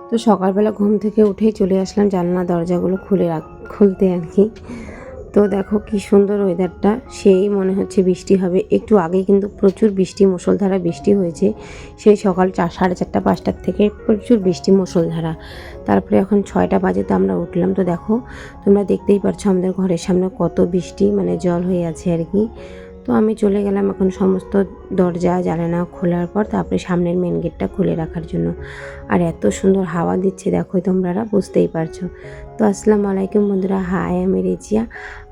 তো সকালবেলা ঘুম থেকে উঠেই চলে আসলাম জানলা দরজাগুলো খুলতে আর কি। তো দেখো কি সুন্দর ওয়েদারটা, সেই মনে হচ্ছে বৃষ্টি হবে। একটু আগে কিন্তু প্রচুর বৃষ্টি, মুষলধারা বৃষ্টি হয়েছে। সেই সকাল 4:30-5টার থেকে প্রচুর বৃষ্টি মুষলধারা। তারপরে এখন 6টা বাজে, তো আমরা উঠলাম। তো দেখো তোমরা দেখতেই পারছো আমাদের ঘরের সামনে কত বৃষ্টি, মানে জল হয়ে আছে আর কি। তো আমি চলে গেলাম এখন সমস্ত দরজা জানালা খোলার পর, তারপরে সামনের মেন গেটটা খুলে রাখার জন্য। আর এত সুন্দর হাওয়া দিচ্ছে দেখো, তোমরা বুঝতেই পারছো। তো আসসালামু আলাইকুম বন্ধুরা, হাই আমি রেজিয়া।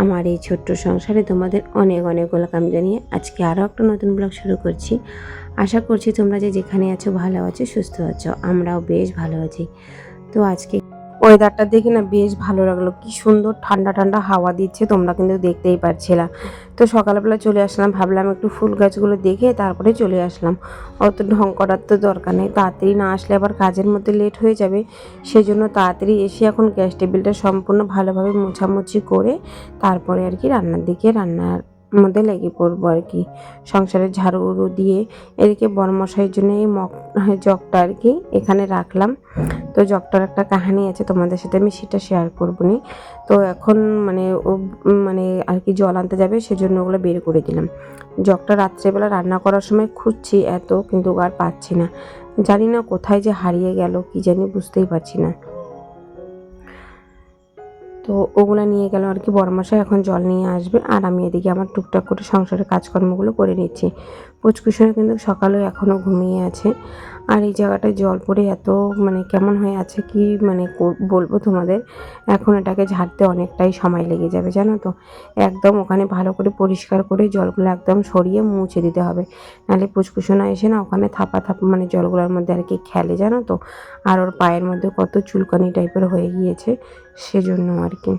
আমার এই ছোট্ট সংসারে তোমাদের অনেক অনেক ওয়েলকাম জানিয়ে আজকে আরও একটা নতুন ব্লগ শুরু করছি। আশা করছি তোমরা যে যেখানে আছো ভালো আছো, সুস্থ আছো। আমরাও বেশ ভালো আছি। তো আজকে ওয়েদারটা দেখে না বেশ ভালো লাগলো, কি সুন্দর ঠান্ডা ঠান্ডা হাওয়া দিচ্ছে, তোমরা কিন্তু দেখতেই পারছিলা। তো সকালবেলা চলে আসলাম, ভাবলাম একটু ফুল গাছগুলো দেখে তারপরে চলে আসলাম। অত ঢং করার তো দরকার নেই, তাড়াতাড়ি না আসলে আবার কাজের মধ্যে লেট হয়ে যাবে। সেই জন্য তাড়াতাড়ি এসে এখন গ্যাস টেবিলটা সম্পূর্ণ ভালোভাবে মোছামুছি করে তারপরে আর কি রান্নার মধ্যে লেগে পড়বো আর কি। সংসারের ঝাড়ু দিয়ে এদিকে বড়মশাইয়ের জন্য এই জগটা আর কি এখানে রাখলাম। তো জগটার একটা কাহিনী আছে, তোমাদের সাথে আমি সেটা শেয়ার করবো নি। তো এখন মানে আর কি জল আনতে যাবে, সেজন্য ওগুলো বের করে দিলাম। জগটা রাত্রেবেলা রান্না করার সময় খুঁজছি এত, কিন্তু আর পাচ্ছি না। জানি না কোথায় যে হারিয়ে গেল, কি জানি বুঝতেই পারছি না। তো ওগুলো নিয়ে গেল আর কি বড়মশাই, এখন জল নিয়ে আসবে। আর আমি এদিকে আমার টুকটাক করে সংসারের কাজকর্মগুলো করে নিচ্ছি। পুচকুসোনা কিন্তু সকালেও এখনও ঘুমিয়ে আছে। আর এই জায়গাটায় জল পড়ে এত মানে কেমন হয়ে আছে কি মানে বলবো তোমাদের। এখন এটাকে ঝাড়তে অনেকটাই সময় লেগে যাবে জানো তো। একদম ওখানে ভালো করে পরিষ্কার করে জলগুলো একদম সরিয়ে মুছে দিতে হবে, নাহলে পুচকুসোনা এসে না ওখানে থাপা মানে জলগুলোর মধ্যে আর কি খেলে জানো তো। আর ওর পায়ের মধ্যে কত চুলকানি টাইপের হয়ে গিয়েছে, সেজন্য আর কি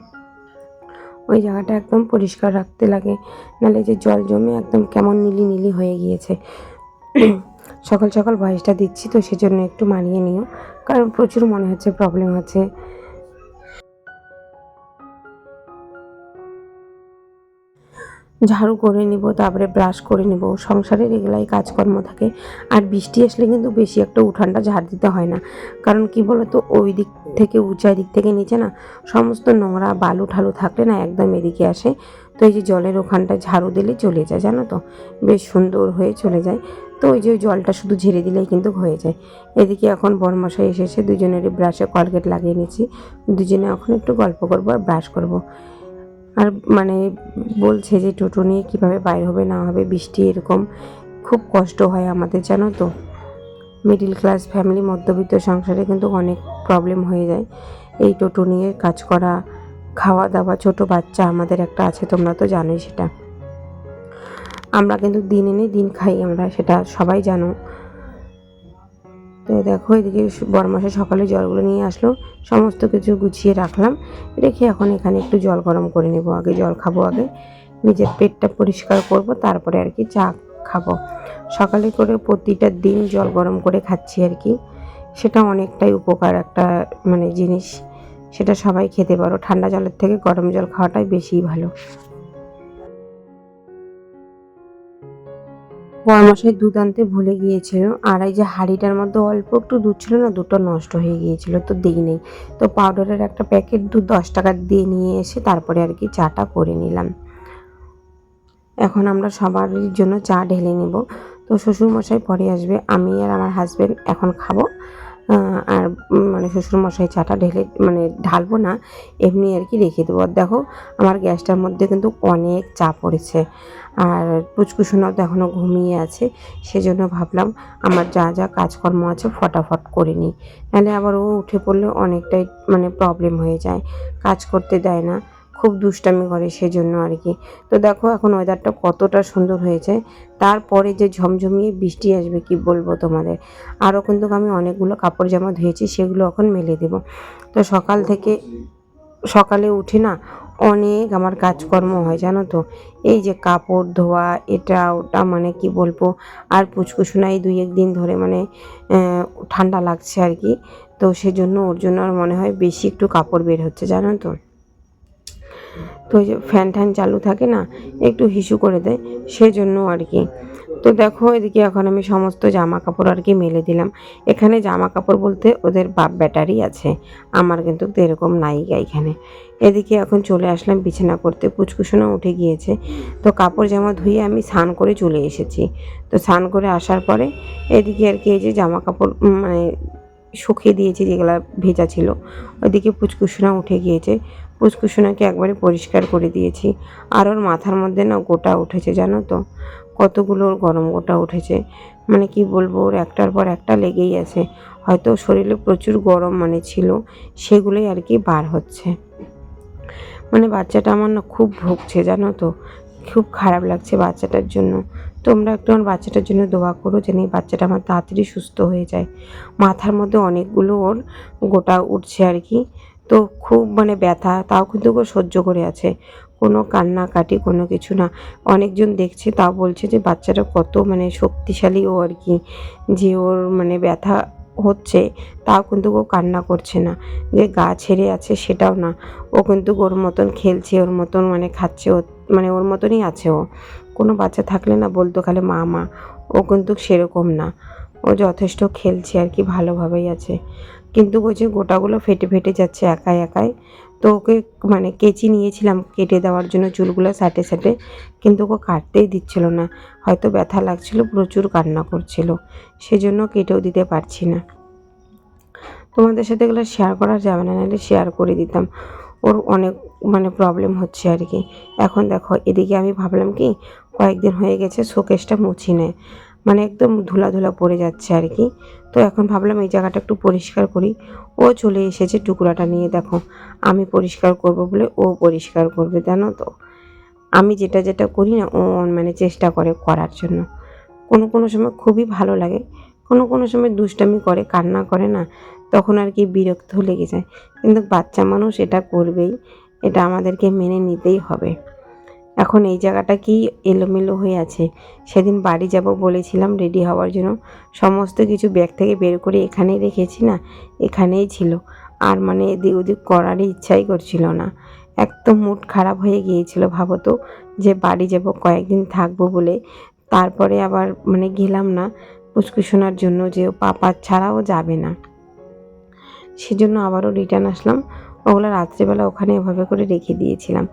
ওই জায়গাটা একদম পরিষ্কার রাখতে লাগে, নাহলে যে জল জমে একদম কেমন নীলি নীলি হয়ে গিয়েছে। সকাল সকাল ভয়েসটা দিচ্ছি তো সেজন্য একটু মানিয়ে নিও, কারণ প্রচুর মনে হচ্ছে প্রবলেম আছে। ঝাড়ু করে নিব, তারপরে ব্রাশ করে নিব, সংসারের এগুলাই কাজকর্ম থাকে। আর বৃষ্টি আসলে কিন্তু বেশি একটা উঠানটা ঝাড় দিতে হয় না, কারণ কি বলতো ওই দিক থেকে উঁচা দিক থেকে নিচে না সমস্ত নোংরা বালু ঠালু থাকলে না একদম এদিকে আসে। তো এই যে জলের ওখানটা ঝাড়ু দিলে চলে যায় জানো তো, বেশ সুন্দর হয়ে চলে যায়। তো ওই যে জলটা শুধু ঝেড়ে দিলেই কিন্তু হয়ে যায়। এদিকে এখন বড়মশাই এসেছে, দুজনেরই ব্রাশে কলগেট লাগিয়ে নিয়েছি। দুজনে এখন একটু গল্প করবো আর ব্রাশ করবো। আর মানে বলছে যে টোটো নিয়ে কীভাবে বাইর হবে না হবে, বৃষ্টি এরকম খুব কষ্ট হয় আমাদের জানো তো। মিডিল ক্লাস ফ্যামিলি, মধ্যবিত্ত সংসারে কিন্তু অনেক প্রবলেম হয়ে যায় এই টোটো নিয়ে কাজ করা, খাওয়া দাওয়া। ছোট বাচ্চা আমাদের একটা আছে, তোমরা তো জানোই সেটা। আমরা কিন্তু দিন এনে দিন খাই, আমরা সেটা সবাই জানো। তো দেখো এদিকে বড়মশাই সকালে জলগুলো নিয়ে আসলো, সমস্ত কিছু গুছিয়ে রাখলাম, রেখে এখন এখানে একটু জল গরম করে নেব। আগে জল খাবো, আগে নিজের পেটটা পরিষ্কার করব, তারপরে আর কি চা খাবো। সকালে করে প্রতিটা দিন জল গরম করে খাচ্ছি আর কি, সেটা অনেকটাই উপকার একটা মানে জিনিস। সেটা সবাই খেতে পারো, ঠান্ডা জলের থেকে গরম জল খাওয়াটাই বেশি ভালো। বড়মশাই দুধ আনতে ভুলে গিয়েছিল, আর এই যে হাঁড়িটার মধ্যে অল্প একটু দুধ ছিল না, দুধটা নষ্ট হয়ে গিয়েছিল, তো দিই নেই। তো পাউডারের একটা প্যাকেট দুধ 10 টাকা দিয়ে নিয়ে এসে তারপরে আর কি চাটা করে নিলাম। এখন আমরা সবার জন্য চা ঢেলে নেব। তো শ্বশুরমশাই পরে আসবে, আমি আর আমার হাজব্যান্ড এখন খাবো। আর মানে শ্বশুরমশাই চাটা মানে ঢালবো না, এমনি আর কি রেখে দেবো। আর দেখো আমার গ্যাসটার মধ্যে কিন্তু অনেক চা পড়েছে, আর পুচকুসোনাও তো এখনও ঘুমিয়ে আছে। সেজন্য ভাবলাম আমার যা যা কাজকর্ম আছে ফটাফট করে নিই, নাহলে আবার ও উঠে পড়লে অনেকটাই মানে প্রবলেম হয়ে যায়, কাজ করতে দেয় না, খুব দুষ্টামি করে, সেজন্য আর কি। তো দেখো এখন ওয়েদারটা কতটা সুন্দর হয়েছে, তারপরে যে ঝমঝমিয়ে বৃষ্টি আসবে কি বলবো তোমাদের। আরও কিন্তু আমি অনেকগুলো কাপড় জামা ধুয়েছি, সেগুলো এখন মেলে দেব। তো সকালে উঠে না অনেক আমার কাজকর্ম হয় জানো তো, এই যে কাপড় ধোয়া, এটা ওটা, মানে কি বলবো। আর পুচকুসোনা এই 2-1 দিন ধরে মানে ঠান্ডা লাগছে আর কি, তো সেজন্য ওর জন্য আর মনে হয় বেশি একটু কাপড় বের হচ্ছে জানো তো। তো ওই যে ফ্যান চালু থাকে না, একটু হিসু করে দেয়, সেজন্য আর কি। তো তো দেখো এদিকে এখন আমি সমস্ত জামা কাপড় আর কি মেলে দিলাম। এখানে জামা কাপড় বলতে ওদের বাপ ব্যাটারি আছে, আমার কিন্তু এরকম নাই এখানে। এদিকে এখন চলে আসলাম বিছানা করতে, পুচকুসোনা উঠে গিয়েছে। তো কাপড় জামা ধুয়ে আমি স্নান করে চলে এসেছি। তো স্নান করে আসার পরে এদিকে আর কি এই যে জামা কাপড় মানে শুকিয়ে দিয়েছি যেগুলো ভেজা ছিল। ওইদিকে পুচকুসোনা উঠে গিয়েছে, পুচকুসোনাকে একবারে পরিষ্কার করে দিয়েছি। আর ওর মাথার মধ্যে না গোটা উঠেছে জানো তো, কতগুলো ওর গরম গোটা উঠেছে, মানে কি বলবো, ওর একটার পর একটা লেগেই আছে। হয়তো শরীরে প্রচুর গরম মানে ছিল, সেগুলোই আর কি বার হচ্ছে। মানে বাচ্চাটা আমার না খুব ভুগছে জানো তো, খুব খারাপ লাগছে বাচ্চাটার জন্য। তোমরা একটু আমার বাচ্চাটার জন্য দোয়া করো যেন এই বাচ্চাটা আমার তাড়াতাড়ি সুস্থ হয়ে যায়। মাথার মধ্যে অনেকগুলো ওর গোটা উঠছে আর কি। তো খুব মানে ব্যথা, তাও কিন্তু ও সহ্য করে আছে, কোনো কান্নাকাটি কোনো কিছু না। অনেকজন দেখছে তাও বলছে যে বাচ্চাটা কত মানে শক্তিশালী ও আর কি, যে ওর মানে ব্যথা হচ্ছে তাও কিন্তু ও কান্না করছে না, যে গা ছেড়ে আছে সেটাও না। ও কিন্তু ওর মতন খেলছে, ওর মতন মানে খাচ্ছে, ও মানে ওর মতনই আছে ও। কোনো বাচ্চা থাকলে না বলতো খালি মা মা, ও কিন্তু সেরকম না, ও যথেষ্ট খেলছে আর কি, ভালোভাবেই আছে। কিন্তু ওই যে গোটাগুলো ফেটে ফেটে যাচ্ছে একাই একাই। তো ওকে মানে কেচি নিয়েছিলাম কেটে দেওয়ার জন্য চুলগুলো সাটে সাটে, কিন্তু ওকে কাটতেই দিচ্ছিল না। হয়তো ব্যথা লাগছিল, প্রচুর কান্না করছিল, সেজন্য কেটেও দিতে পারছি না। তোমাদের সাথে এগুলো শেয়ার করা যাবে না, নাহলে শেয়ার করে দিতাম। ওর অনেক মানে প্রবলেম হচ্ছে আর কি। এখন দেখো এদিকে আমি ভাবলাম কি, কয়েকদিন হয়ে গেছে শোকেসটা মুছি নেয়, মানে একদম ধুলা ধুলা পড়ে যাচ্ছে আর কি। তো এখন ভাবলাম এই জায়গাটা একটু পরিষ্কার করি। ও চলে এসেছে টুকরাটা নিয়ে, দেখো আমি পরিষ্কার করব বলে ও পরিষ্কার করবে জানো তো। আমি যেটা যেটা করি না ও মানে চেষ্টা করে করার জন্য। কোনো কোনো সময় খুবই ভালো লাগে, কোনো কোনো সময় দুষ্টামি করে কান্না করে না, তখন আর কি বিরক্ত লেগে যায়। কিন্তু বাচ্চা মানুষ এটা করবেই, এটা আমাদেরকে মেনে নিতেই হবে। এখন এই জায়গাটা কি এলোমেলো হয়ে আছে। সেদিন বাড়ি যাব বলেছিলাম রেডি হওয়ার জন্য, সমস্ত কিছু ব্যাগ থেকে বের করে এখানেই রেখেছি না, এখানেই ছিল। আর মানে এদিক ওদিক করারই ইচ্ছাই করছিল না, একদম মুড খারাপ হয়ে গিয়েছিল। ভাবো তো, যে বাড়ি যাব কয়েকদিন থাকবো বলে, তারপরে আবার মানে গেলাম না পুচকুসোনার জন্য, যে পাপা ছাড়াও যাবে না, সেজন্য আবারও রিটার্ন আসলাম। ওগুলো রাত্রিবেলা ওখানে এভাবে করে রেখে দিয়েছিলাম।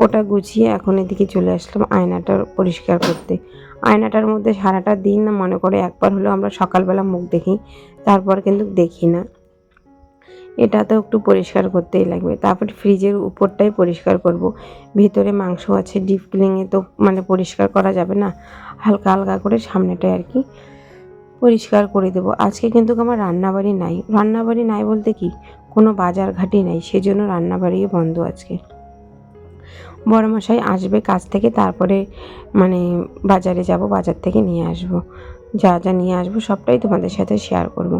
ওটা গুছিয়ে এখন এদিকে চলে আসলাম আয়নাটা পরিষ্কার করতে। আয়নাটার মধ্যে সারাটা দিন না মনে করে একবার হলেও আমরা সকালবেলা মুখ দেখি, তারপর কিন্তু দেখি না। এটা তো একটু পরিষ্কার করতেই লাগবে। তারপর ফ্রিজের উপরটাই পরিষ্কার করব। ভিতরে মাংস আছে, ডিপ ক্লিনে তো মানে পরিষ্কার করা যাবে না, হালকা হালকা করে সামনেটায় আর কি পরিষ্কার করে দেবো। আজকে কিন্তু আমার রান্নাবাড়ি নাই, রান্নাবাড়ি নাই বলতে কি কোনো বাজার ঘাটই নাই, সেজন্য রান্নাবাড়িও বন্ধ আজকে। বড়মশাই আসবে কাজ থেকে, তারপরে মানে বাজারে যাব, বাজার থেকে নিয়ে আসব। যা যা নিয়ে আসবো সবটাই তোমাদের সাথে শেয়ার করব।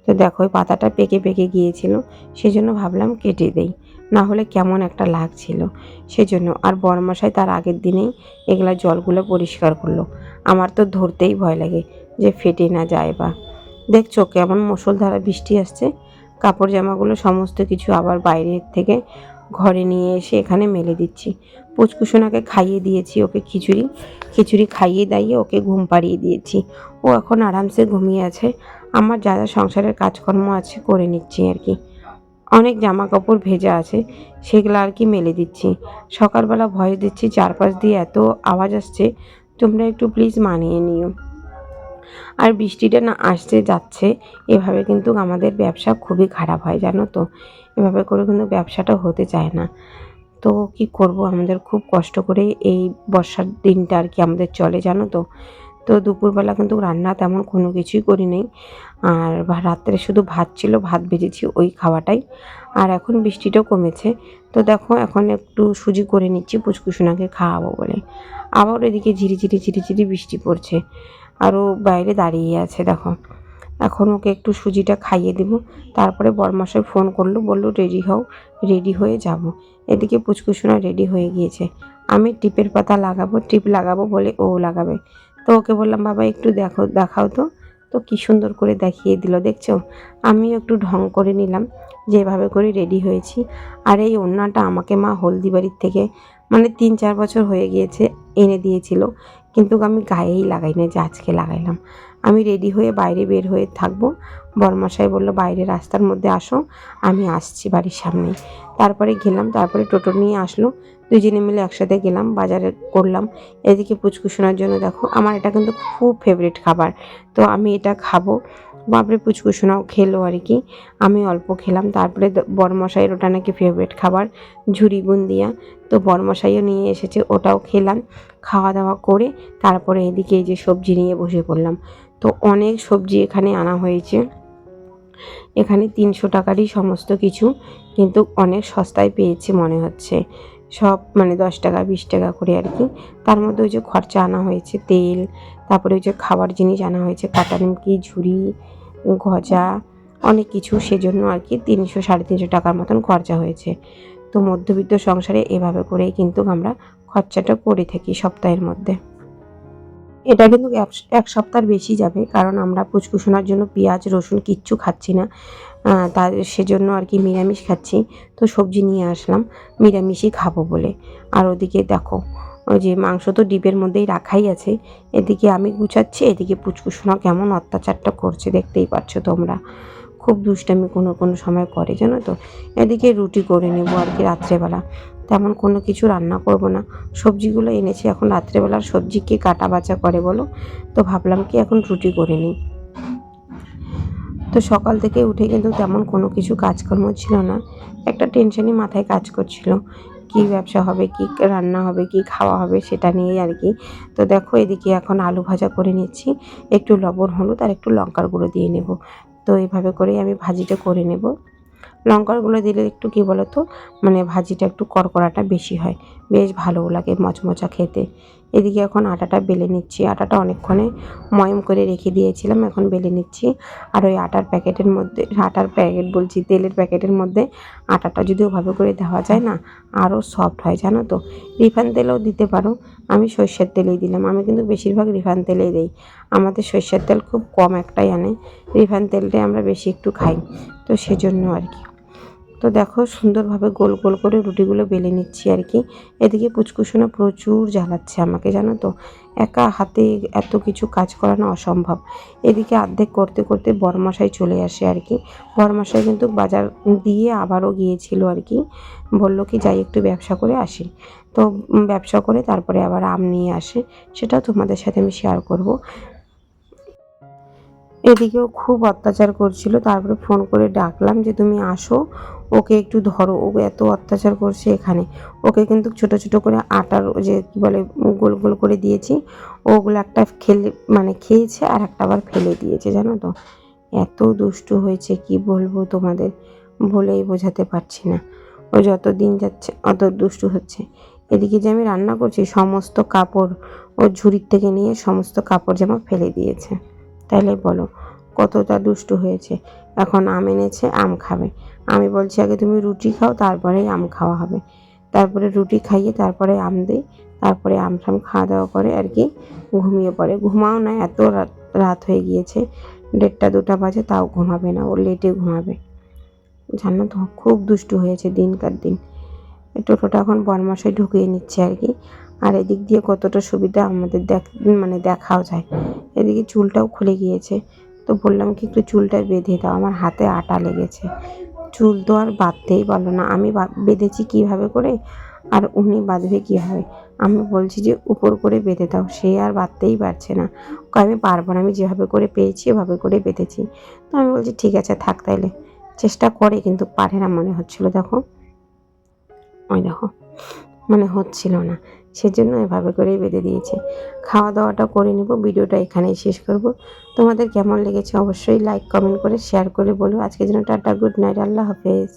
তো দেখো ওই পাতাটা পেকে পেকে গিয়েছিল, সেজন্য ভাবলাম কেটে দেই, না হলে কেমন একটা লাগছিল সেজন্য। আর বড়মশাই তার আগের দিনেই এগুলা জলগুলো পরিষ্কার করলো। আমার তো ধরতেই ভয় লাগে যে ফেটে না যায় বা। দেখছো কেমন মুষলধারা বৃষ্টি আসছে। কাপড় জামাগুলো সমস্ত কিছু আবার বাইরের থেকে ঘরে নিয়ে এসে এখানে মেলে দিচ্ছি। পুচকুসোনাকে খাইয়ে দিয়েছি, ওকে খিচুড়ি খিচুড়ি খাইয়ে দাইয়ে ওকে ঘুম পাড়িয়ে দিয়েছি। ও এখন আরামসে ঘুমিয়ে আছে। আমার যা যা সংসারের কাজকর্ম আছে করে নিচ্ছি আর কি। অনেক জামা কাপড় ভেজা আছে, সেগুলো আর কি মেলে দিচ্ছি। সকালবেলা ভয়েস দিচ্ছি, চারপাশ দিয়ে এত আওয়াজ আসছে, তোমরা একটু প্লিজ মানিয়ে নিও। আর বৃষ্টিটা না আসছে যাচ্ছে, এভাবে কিন্তু আমাদের ব্যবসা খুবই খারাপ হয় জানো তো। এভাবে করে কিন্তু ব্যবসাটা হতে চায় না। তো কি করব, আমাদের খুব কষ্ট করে এই বর্ষার দিনটা আর কি আমাদের চলে জানো তো। তো দুপুরবেলা কিন্তু রান্না তেমন কোনো কিছুই করি নাই। আর রাত্রে শুধু ভাত ছিল, ভাত ভেজেছি ওই খাওয়াটাই। আর এখন বৃষ্টিটাও কমেছে, তো দেখো এখন একটু সুজি করে নিচ্ছি পুচকুসোনাকে খাওয়াবো বলে। আবার এদিকে ঝিরিঝিরি ঝিরিঝিরি বৃষ্টি পড়ছে, আরও বাইরে দাঁড়িয়ে আছে দেখো। এখন ওকে একটু সুজিটা খাইয়ে দেব, তারপরে বরমাসায় ফোন করলো, বললো রেডি হও, রেডি হয়ে যাব। এদিকে পুচকুসোনা রেডি হয়ে গিয়েছে। আমি টিপের পাতা লাগাবো, টিপ লাগাবো বলে ও লাগাবে। তো ওকে বললাম বাবা একটু দেখো, দেখাও তো। তো কী সুন্দর করে দেখিয়ে দিল দেখছো। আমিও একটু ঢং করে নিলাম, যেভাবে করে রেডি হয়েছি। আর এই ওড়নাটা আমাকে মা হলদিবাড়ির থেকে মানে 3-4 বছর হয়ে গিয়েছে এনে দিয়েছিল, কিন্তু আমি গায়েই লাগাই না যে আজকে লাগাইলাম। আমি রেডি হয়ে বাইরে বের হয়ে থাকবো। বরমশাই বলল বাইরে রাস্তার মধ্যে আসো, আমি আসছি বাড়ির সামনেই। তারপরে গেলাম, তারপরে টোটো নিয়ে আসলো, দুজনে মিলে একসাথে গেলাম, বাজারে করলাম। এদিকে পুচকু শোনার জন্য দেখো, আমার এটা কিন্তু খুব ফেভারিট খাবার, তো আমি এটা খাবো। বাপরে পুচকু শোনাও খেলো আর কি, আমি অল্প খেলাম। তারপরে বরমশাইয়ের ওটা নাকি ফেভারিট খাবার, ঝুরি বুন্দিয়া, তো বরমশাইও নিয়ে এসেছে, ওটাও খেলাম। খাওয়া দাওয়া করে তারপরে এদিকে এই যে সবজি নিয়ে বসে পড়লাম। তো অনেক সবজি এখানে আনা হয়েছে, এখানে 300 টাকারই সমস্ত কিছু, কিন্তু অনেক সস্তায় পেয়েছি মনে হচ্ছে। সব মানে 10 টাকা 20 টাকা করে আর কি। তার মধ্যে ওই যে খরচা আনা হয়েছে তেল, তারপরে ওই যে খাবার জিনিস আনা হয়েছে, কাঁটা নিমকি, ঝুড়ি, গজা, অনেক কিছু, সেজন্য আর কি 300 350 টাকার মতন খরচা হয়েছে। তো মধ্যবিত্ত সংসারে এভাবে করেই কিন্তু আমরা খরচাটা করে থাকি সপ্তাহের মধ্যে। এটা কিন্তু এক সপ্তাহের বেশি যাবে, কারণ আমরা পুচকু শোনার জন্য পেঁয়াজ রসুন কিচ্ছু খাচ্ছি না, তার সেজন্য আর কি নিরামিষ খাচ্ছি। তো সবজি নিয়ে আসলাম নিরামিষই খাবো বলে। আর ওদিকে দেখো, ওই যে মাংস তো ডিপের মধ্যেই রাখাই আছে, এদিকে আমি গুছাচ্ছি, এদিকে পুচকু শোনা কেমন অত্যাচারটা করছে দেখতেই পাচ্ছ তোমরা। খুব দুষ্টামি কোনো কোনো সময় করে জানো তো। এদিকে রুটি করে নেবো আর কি রাত্রেবেলা, তেমন কোনো কিছু রান্না করব না। সবজিগুলো এনেছি, এখন রাত্রেবেলার সবজি কে কাটা বাছা করে বলো, তো ভাবলাম কি এখন রুটি করে নিই। তো সকাল থেকে উঠে কিন্তু তেমন কোনো কিছু কাজকর্ম ছিল না, একটা টেনশনই মাথায় কাজ করছিল, কি ব্যবসা হবে, কি রান্না হবে, কি খাওয়া হবে সেটা নিয়েই আর কি। তো দেখো এদিকে এখন আলু ভাজা করে নিচ্ছি, একটু লবণ হলুদ আর একটু লঙ্কার গুঁড়ো দিয়ে নেব। তো এইভাবে করেই আমি ভাজিটা করে নেব। লঙ্কার গুঁড়ো দিলে একটু কী বলো তো, মানে ভাজিটা একটু কড়কড়াটা বেশি হয়, বেশ ভালোও লাগে মচমচা খেতে। এদিকে এখন আটাটা বেলে নিচ্ছি, আটাটা অনেকক্ষণে ময়ম করে রেখে দিয়েছিলাম, এখন বেলে নিচ্ছি। আর ওই আটার প্যাকেটের মধ্যে, আটার প্যাকেট বলছি, তেলের প্যাকেটের মধ্যে আটাটা যদি ওভাবে করে দেওয়া যায় না, আরও সফট হয় জানো তো। রিফাইন তেলও দিতে পারো, আমি সর্ষের তেলেই দিলাম, আমি কিন্তু বেশিরভাগ রিফাইন তেলেই দিই। আমাদের সর্ষের তেল খুব কম একটাই আনে, রিফাইন তেলটাই আমরা বেশি একটু খাই, তো সেজন্য আর কি। তো দেখো সুন্দরভাবে গোল গোল করে রুটিগুলো বেলে নিচ্ছি আর কি। এদিকে পুচকুসোনা প্রচুর জ্বালাচ্ছে আমাকে জানো তো, একা হাতে এত কিছু কাজ করানো অসম্ভব। এদিকে অর্ধেক করতে করতে বরমশাই চলে আসে আর কি। বরমশাই কিন্তু বাজার দিয়ে আবারও গিয়েছিল আর কি, বললো কি যাই একটু ব্যবসা করে আসি। তো ব্যবসা করে তারপরে আবার আম নিয়ে আসে, সেটাও তোমাদের সাথে আমি শেয়ার করব। এদিকেও খুব অত্যাচার করছিল, তারপরে ফোন করে ডাকলাম যে তুমি আসো, ওকে একটু ধরো, ও এত অত্যাচার করছে এখানে। ওকে কিন্তু ছোট ছোট করে আটার যে কী বলে গোল গোল করে দিয়েছি, ওগুলো একটা খেলে মানে খেয়েছে আর একটা আবার ফেলে দিয়েছে জানো তো। এত দুষ্টু হয়েছে কি বলবো তোমাদের, বলেই বোঝাতে পারছি না। ও যত দিন যাচ্ছে অত দুষ্টু হচ্ছে। এদিকে যে আমি রান্না করছি সমস্ত কাপড় ও ঝুড়ির থেকে নিয়ে সমস্ত কাপড় জামা ফেলে দিয়েছে, তাইলে বলো কতটা দুষ্টু হয়েছে। এখন আম এনেছে, আম খাবে, আমি বলছি আগে তুমি রুটি খাও তারপরেই আম খাওয়া হবে। তারপরে রুটি খাইয়ে তারপরে আম দিই, তারপরে আম টাম খাওয়া দাওয়া করে আর কি ঘুমিয়ে পড়ে। ঘুমাও না, এত রাত রাত হয়ে গিয়েছে, 1:30 2টা বাজে, তাও ঘুমাবে না, ও লেটে ঘুমাবে জানো তো। খুব দুষ্টু হয়েছে দিনকার দিন। টোটোটা এখন বরমাসায় ঢুকিয়ে নিচ্ছে আর কি। আর এদিক দিয়ে কতটা সুবিধা আমাদের মানে দেখাও যায়। এদিকে চুলটাও খুলে গিয়েছে, তো বললাম কি একটু চুলটা বেঁধে দাও, আমার হাতে আটা লেগেছে। চুল তো আর বাঁধতেই পারলো না, আমি বেঁধেছি কীভাবে করে, আর উনি বাঁধবে কীভাবে। আমি বলছি যে উপর করে বেঁধে দাও, সে আর বাঁধতেই পারছে না। আমি পারবো না, আমি যেভাবে করে পেয়েছি ওভাবে করে বেঁধেছি। তো আমি বলছি ঠিক আছে থাক তাইলে। চেষ্টা করে কিন্তু পারে না মনে হচ্ছিলো, দেখো ওই দেখো, মানে হচ্ছিল না, সেজন্য এভাবে করেই বেঁধে দিয়েছে। খাওয়া দাওয়াটা করে নিব, ভিডিওটা এখানেই শেষ করব। তোমাদের কেমন লেগেছে অবশ্যই লাইক কমেন্ট করে শেয়ার করে বলো। আজকের জন্য টাটা, গুড নাইট, আল্লাহ হাফেজ।